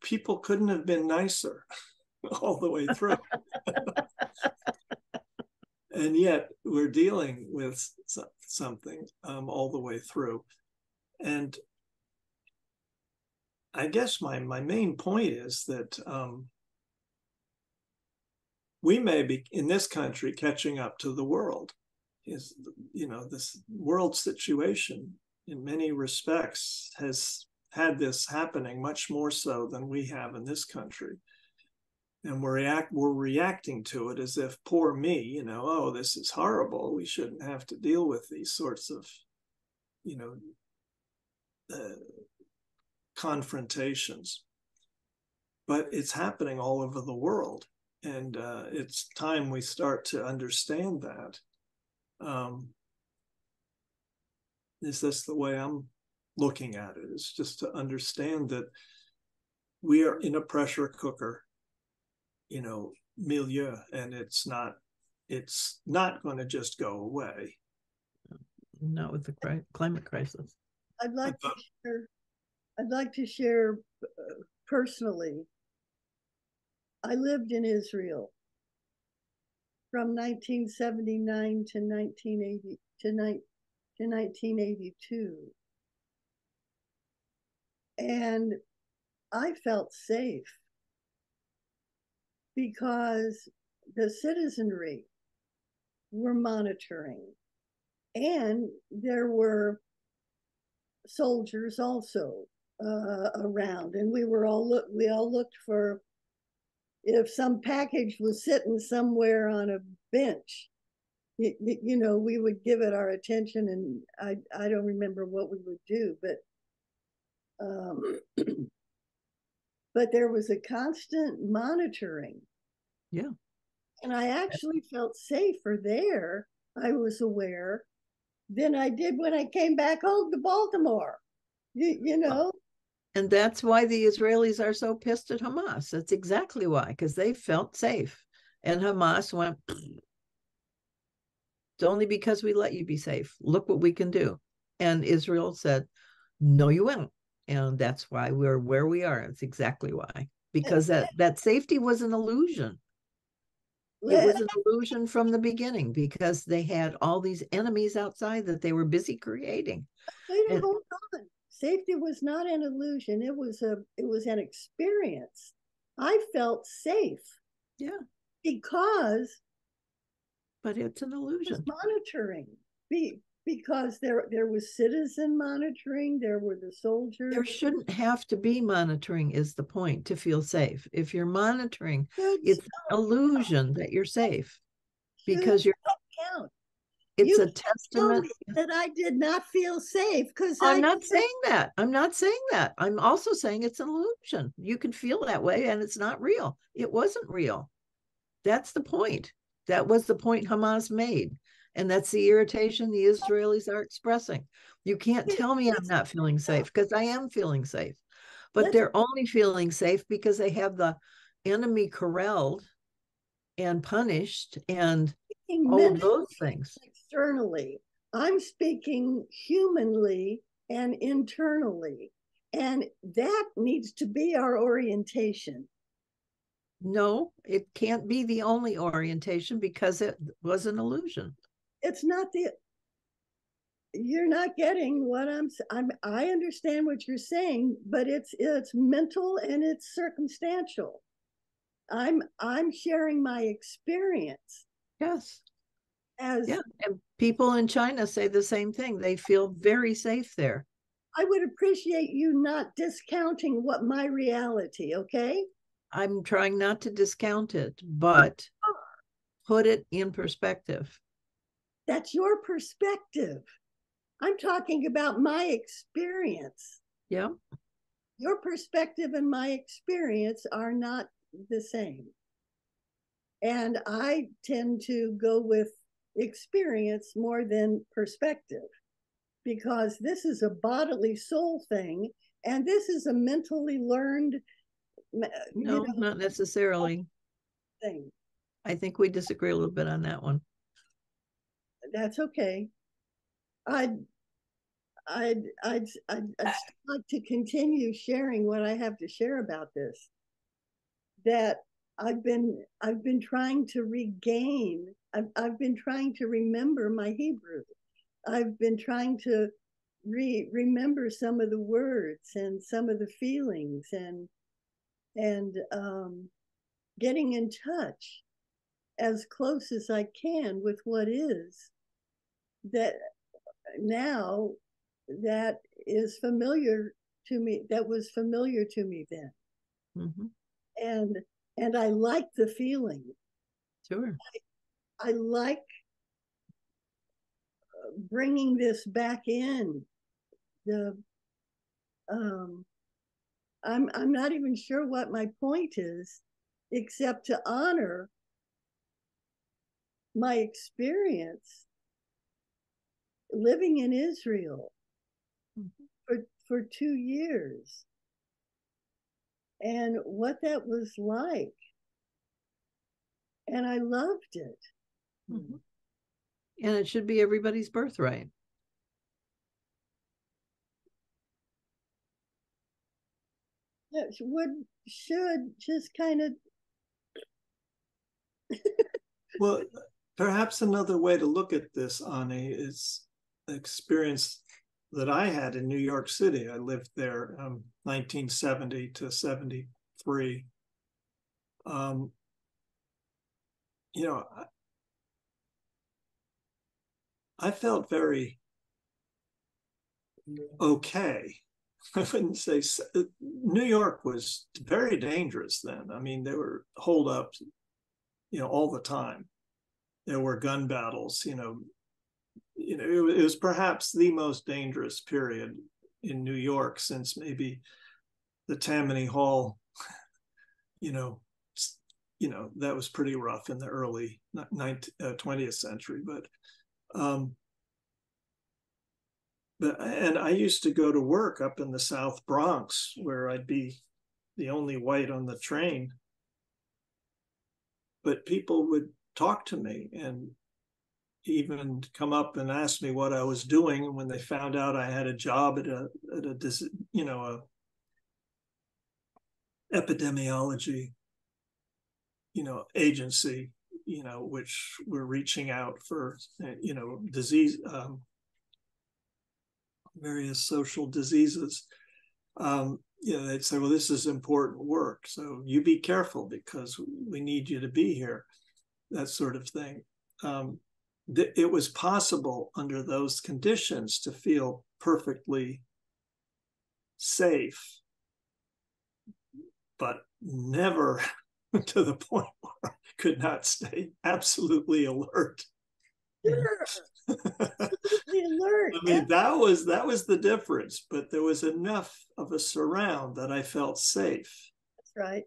People couldn't have been nicer all the way through. And yet we're dealing with something all the way through. And I guess my main point is that we may be in this country catching up to the world. This world situation in many respects has had this happening much more so than we have in this country. And we're reacting to it as if, poor me, oh, this is horrible. We shouldn't have to deal with these sorts of, confrontations. But it's happening all over the world. And it's time we start to understand that. Is this the way I'm looking at it? It's just to understand that we are in a pressure cooker, milieu, and it's not going to just go away. Not with the climate crisis. I'd like to share personally. I lived in Israel from 1979 to 1982. And I felt safe because the citizenry were monitoring, and there were soldiers also around, and we all looked for, if some package was sitting somewhere on a bench, we would give it our attention, and I don't remember what we would do, but there was a constant monitoring. Yeah. And I actually felt safer there, I was aware, than I did when I came back home to Baltimore. And that's why the Israelis are so pissed at Hamas. That's exactly why, because they felt safe. And Hamas went, it's only because we let you be safe. Look what we can do. And Israel said, no, you won't. And that's why we're where we are. It's exactly why. Because that safety was an illusion. It was an illusion from the beginning because they had all these enemies outside that they were busy creating. Wait, hold on. Safety was not an illusion. It was an experience. I felt safe. Yeah. Because but it's an illusion. Monitoring. Because there was citizen monitoring, there were the soldiers. There shouldn't have to be monitoring is the point to feel safe. If you're monitoring, it's an illusion that you're safe because you're count. It's a testament that I did not feel safe because I'm not saying that. I'm not saying that. I'm also saying it's an illusion. You can feel that way and it's not real. It wasn't real. That's the point. That was the point Hamas made. And that's the irritation the Israelis are expressing. You can't tell me I'm not feeling safe because I am feeling safe. But they're only feeling safe because they have the enemy corralled and punished and all those things. Externally, I'm speaking humanly and internally. And that needs to be our orientation. No, it can't be the only orientation because it was an illusion. It's not you're not getting what I understand what you're saying, but it's mental and it's circumstantial. I'm sharing my experience. Yes. And people in China say the same thing. They feel very safe there. I would appreciate you not discounting what my reality, okay? I'm trying not to discount it, but put it in perspective. That's your perspective. I'm talking about my experience. Yeah. Your perspective and my experience are not the same. And I tend to go with experience more than perspective because this is a bodily soul thing and this is a mentally learned no, not necessarily thing. I think we disagree a little bit on that one. That's okay. I'd like to continue sharing what I have to share about this. That I've been trying to regain. I've been trying to remember my Hebrew. I've been trying to remember some of the words and some of the feelings and getting in touch as close as I can with what is that now that is familiar to me, that was familiar to me then. Mm-hmm. And I like the feeling. Sure. I like bringing this back in. I'm not even sure what my point is, except to honor my experience living in Israel for 2 years and what that was like. And I loved it. Mm-hmm. And it should be everybody's birthright. That should just kind of. Well, perhaps another way to look at this, Ani, is the experience that I had in New York City. I lived there 1970 to 73. You know, I felt very okay. I wouldn't say New York was very dangerous then. I mean, there were holdups, all the time. There were gun battles. It was perhaps the most dangerous period in New York since maybe the Tammany Hall. That was pretty rough in the early 20th century, but and I used to go to work up in the South Bronx where I'd be the only white on the train. But people would talk to me and even come up and ask me what I was doing. And when they found out I had a job at a epidemiology, agency, which were reaching out for, disease, various social diseases. They'd say, well, this is important work, so you be careful because we need you to be here, that sort of thing. It was possible under those conditions to feel perfectly safe, but never to the point where I could not stay absolutely alert. Absolutely alert. I mean, that was the difference, but there was enough of a surround that I felt safe. That's right.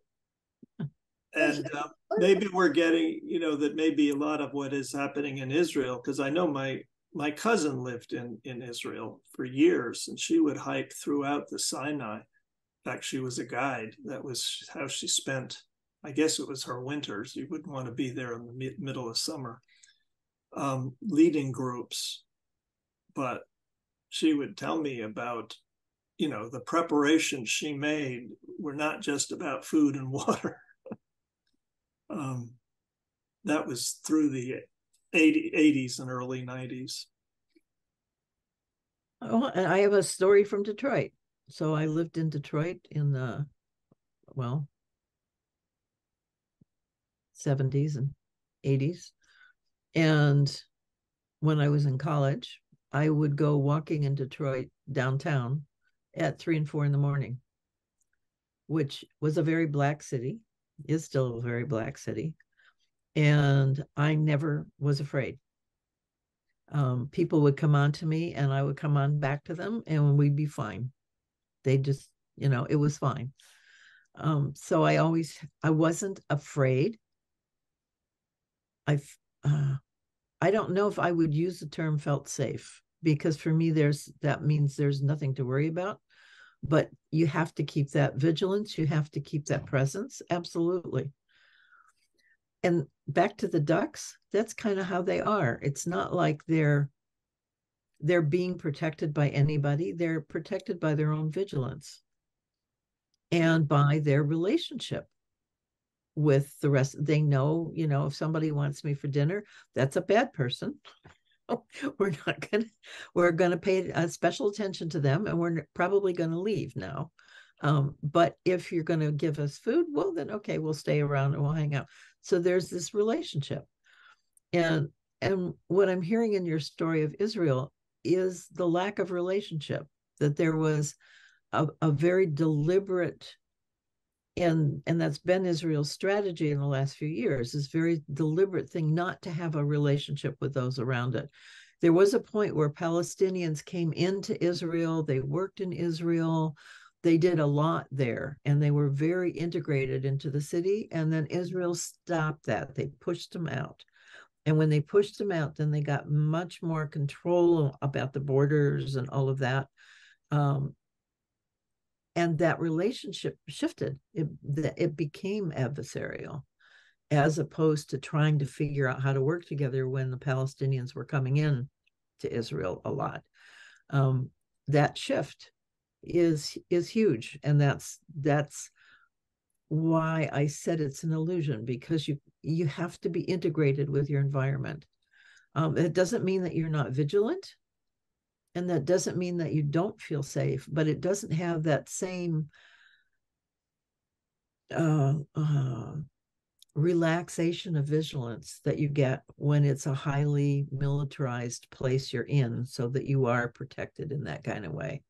And maybe we're getting, that maybe a lot of what is happening in Israel, because I know my cousin lived in Israel for years, and she would hike throughout the Sinai. In fact, she was a guide. That was how she spent, I guess it was her winters. You wouldn't want to be there in the middle of summer, leading groups. But she would tell me about, the preparations she made were not just about food and water. That was through the 80s and early 90s. Oh, and I have a story from Detroit. So I lived in Detroit in the, 70s and 80s. And when I was in college, I would go walking in Detroit downtown at 3 and 4 in the morning, which was a very black city, is still a very black city. And I never was afraid. People would come on to me and I would come on back to them and we'd be fine. They just, it was fine. So I wasn't afraid. I don't know if I would use the term felt safe, because for me, that means there's nothing to worry about, but you have to keep that vigilance. You have to keep that presence. Absolutely. And back to the ducks, that's kind of how they are. It's not like they're being protected by anybody. They're protected by their own vigilance and by their relationship with the rest. They know, if somebody wants me for dinner, that's a bad person. We're going to pay special attention to them, and we're probably going to leave now. But if you're going to give us food, well, then, okay, we'll stay around and we'll hang out. So there's this relationship. And what I'm hearing in your story of Israel is the lack of relationship, that there was a very deliberate, and that's been Israel's strategy in the last few years, is very deliberate thing not to have a relationship with those around it. There was a point where Palestinians came into Israel, they worked in Israel, they did a lot there, and they were very integrated into the city. And then Israel stopped that. They pushed them out. And when they pushed them out, then they got much more control about the borders and all of that. And that relationship shifted. It became adversarial, as opposed to trying to figure out how to work together when the Palestinians were coming in to Israel a lot. That shift is huge. And that's why I said it's an illusion, because you have to be integrated with your environment. It doesn't mean that you're not vigilant, and that doesn't mean that you don't feel safe, but it doesn't have that same relaxation of vigilance that you get when it's a highly militarized place you're in, so that you are protected in that kind of way.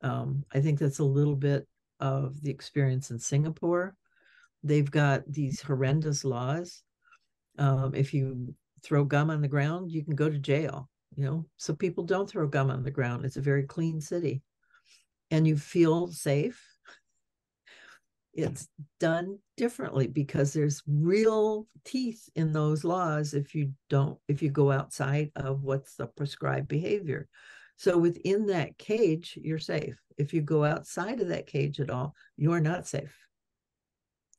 I think that's a little bit of the experience in Singapore. They've got these horrendous laws. If you throw gum on the ground, you can go to jail, so people don't throw gum on the ground. It's a very clean city, and you feel safe. It's done differently because there's real teeth in those laws if you go outside of what's the prescribed behavior. So within that cage, you're safe. If you go outside of that cage at all, you're not safe.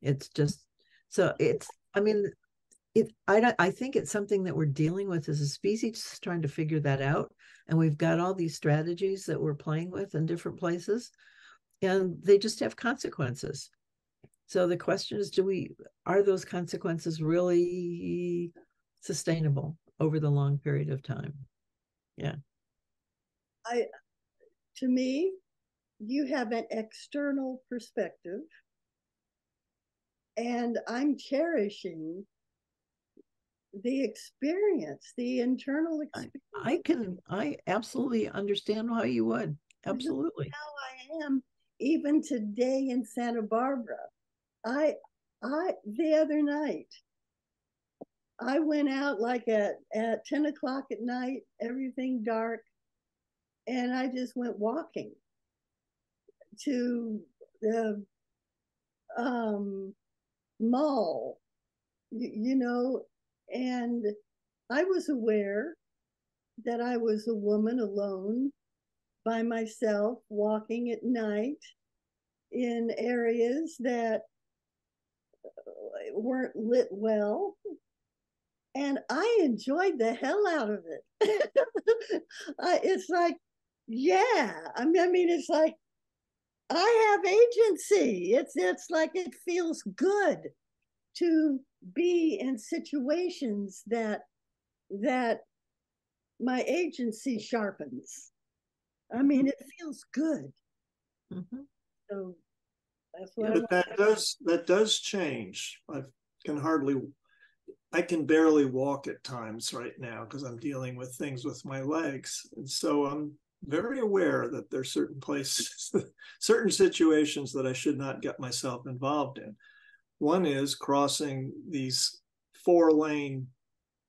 It's just, so it's, I think it's something that we're dealing with as a species, trying to figure that out. And we've got all these strategies that we're playing with in different places, and they just have consequences. So the question is, are those consequences really sustainable over the long period of time? Yeah. To me, you have an external perspective, and I'm cherishing the experience, the internal experience. I absolutely understand how you would. Absolutely. How I am even today in Santa Barbara. The other night, I went out like at 10 o'clock at night, everything dark, and I just went walking to the mall, you know, and I was aware that I was a woman alone by myself walking at night in areas that weren't lit well. And I enjoyed the hell out of it. It's like, yeah, I mean, it's like I have agency. It's like it feels good to be in situations that my agency sharpens. I mean, it feels good. Mm-hmm. So that's what. Yeah, that does change. I can barely walk at times right now because I'm dealing with things with my legs, and so I'm very aware that there's certain places, certain situations that I should not get myself involved in. One is crossing these 4-lane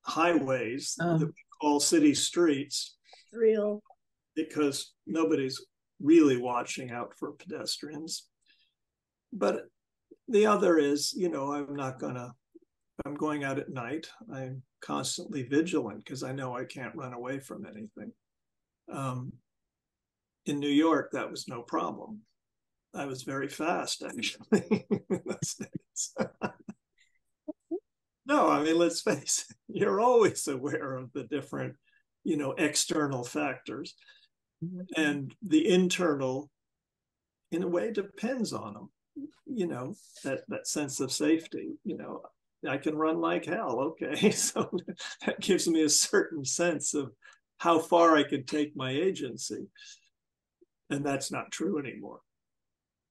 highways that we call city streets. It's real. Because nobody's really watching out for pedestrians. But the other is, I'm going out at night, I'm constantly vigilant because I know I can't run away from anything. In New York, that was no problem. I was very fast, actually. No, I mean, let's face it, you're always aware of the different, external factors. Mm-hmm. And the internal, in a way, depends on them. That sense of safety. I can run like hell. Okay, so that gives me a certain sense of how far I can take my agency, and that's not true anymore.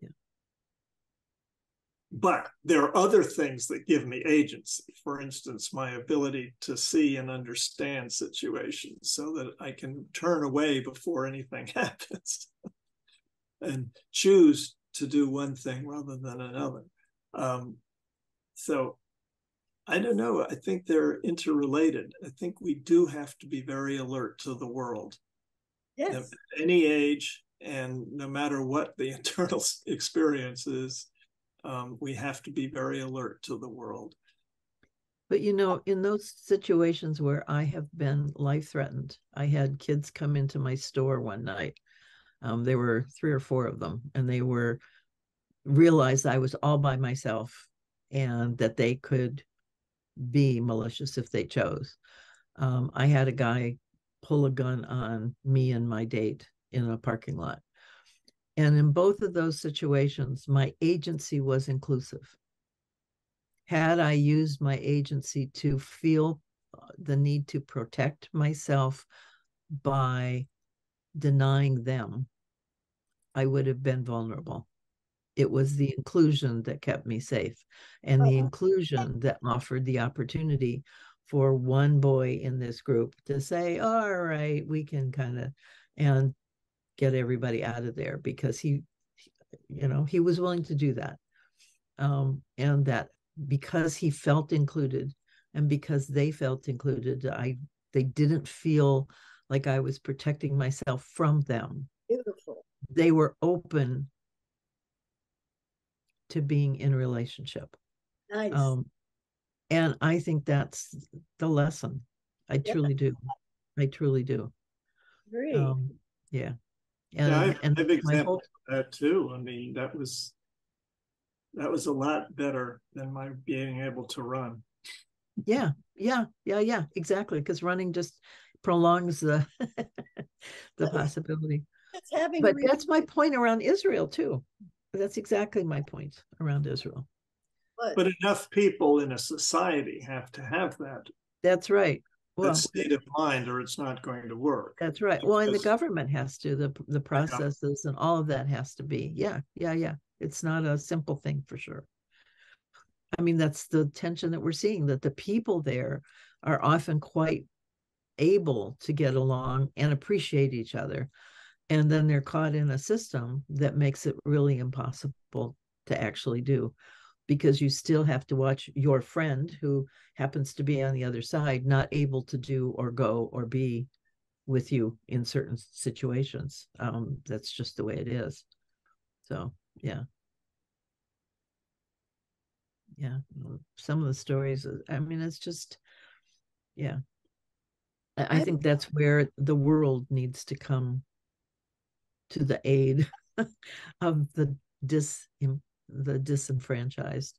Yeah. But there are other things that give me agency. For instance, my ability to see and understand situations so that I can turn away before anything happens and choose to do one thing rather than another. So I don't know. I think they're interrelated. I think we do have to be very alert to the world. Yes. At any age, and no matter what the internal experience is, we have to be very alert to the world. But in those situations where I have been life-threatened, I had kids come into my store one night. There were 3 or 4 of them, and they realized I was all by myself and that they could be malicious if they chose. I had a guy pull a gun on me and my date in a parking lot. And in both of those situations, my agency was inclusive. Had I used my agency to feel the need to protect myself by denying them, I would have been vulnerable. It was the inclusion that kept me safe, and the inclusion that offered the opportunity for one boy in this group to say, all right, we can and get everybody out of there, because he was willing to do that. And that because he felt included and because they felt included, they didn't feel like I was protecting myself from them. Beautiful. They were open to being in a relationship. Nice. And I think that's the lesson. I truly do. I truly do. Great. Yeah. And I have examples of that too. I mean, that was a lot better than my being able to run. Yeah, exactly. Because running just prolongs the possibility. But that's my point around Israel too. That's exactly my point around Israel. But enough people in a society have to have That's right. that Well, state of mind, or it's not going to work. that's right. Well, and the Because, government has to, the processes and all of that has to be. Yeah. It's not a simple thing for sure. I mean, that's the tension that we're seeing, that the people there are often quite able to get along and appreciate each other. And then they're caught in a system that makes it really impossible to actually do, because you still have to watch your friend who happens to be on the other side, not able to do or go or be with you in certain situations. That's just the way it is. So, yeah. Yeah. Some of the stories, I mean, it's just, yeah. I think that's where the world needs to come to the aid of the disenfranchised.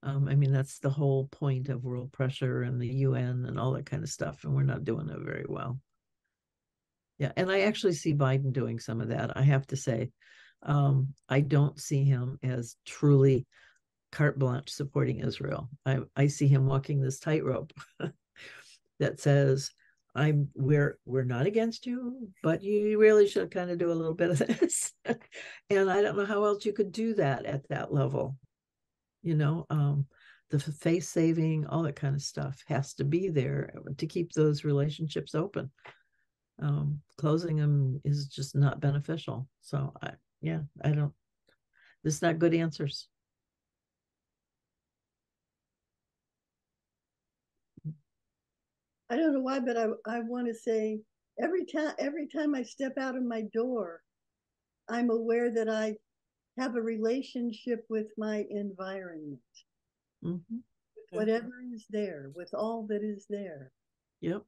I mean, that's the whole point of world pressure and the UN and all that kind of stuff, and we're not doing it very well. Yeah, and I actually see Biden doing some of that, I have to say. I don't see him as truly carte blanche supporting Israel. I see him walking this tightrope that says, we're not against you, but you really should kind of do a little bit of this. And I don't know how else you could do that at that level. The face saving, all that kind of stuff has to be there to keep those relationships open. Closing them is just not beneficial. So there's not good answers. I don't know why, but I want to say every time I step out of my door, I'm aware that I have a relationship with my environment, Mm-hmm. with whatever is there, with all that is there. Yep.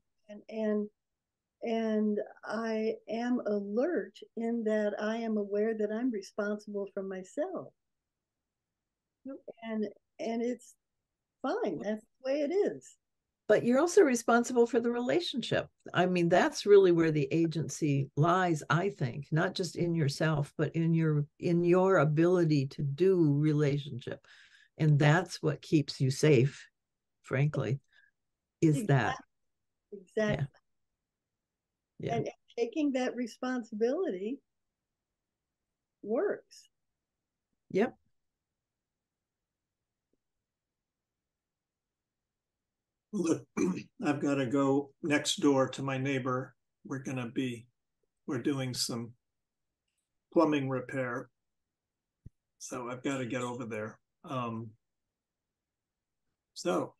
And I am alert in that I am aware that I'm responsible for myself. Yep. And it's fine. That's the way it is. But you're also responsible for the relationship. I mean, that's really where the agency lies, I think, not just in yourself, but in your ability to do relationship. And that's what keeps you safe, frankly, is exactly. that. Exactly. Yeah. And taking that responsibility works. Yep. Look, I've got to go next door to my neighbor. We're doing some plumbing repair. So I've got to get over there. So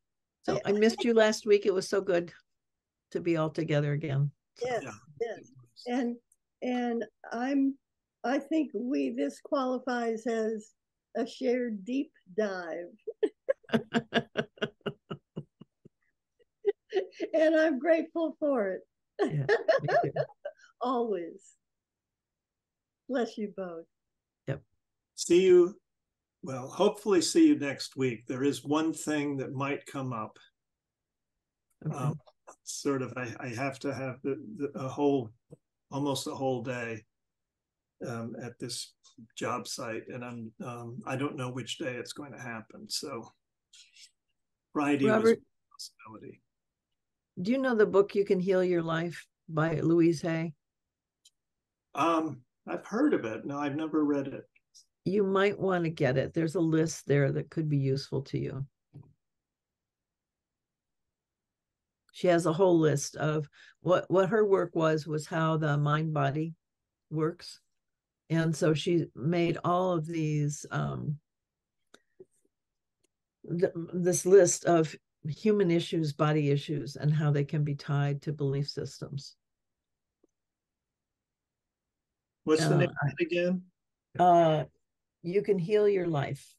I missed you last week. It was so good to be all together again. So. Yes. And I think this qualifies as a shared deep dive. And I'm grateful for it. Yeah, me too. Always. Bless you both. Yep. Hopefully see you next week. There is one thing that might come up. Okay. I have to have almost a whole day at this job site, and I don't know which day it's going to happen. So Friday Robert, was a possibility. Do you know the book You Can Heal Your Life by Louise Hay? I've heard of it. No, I've never read it. You might want to get it. There's a list there that could be useful to you. She has a whole list of what her work was how the mind body works. And so she made all of these, this list of human issues, body issues, and how they can be tied to belief systems. What's the name of it again? You Can Heal Your Life.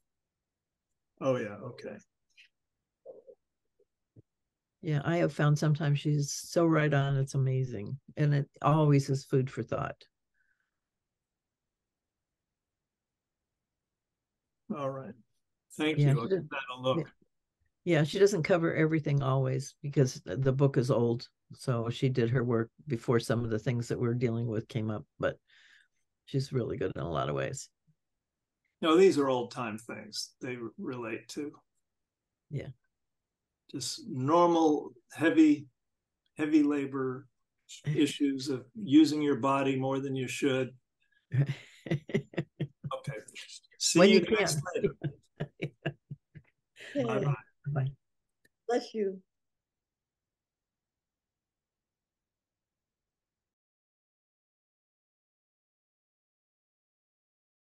Oh, yeah. Okay. Yeah, I have found sometimes she's so right on. It's amazing. And it always is food for thought. All right. Thank you. I'll give that a look. Yeah, she doesn't cover everything always because the book is old. So she did her work before some of the things that we're dealing with came up, but she's really good in a lot of ways. No, these are old time things they relate to. Yeah. Just normal, heavy labor issues of using your body more than you should. Okay. See When you you guys can. later. Okay. Bye-bye. Bye. Bless you.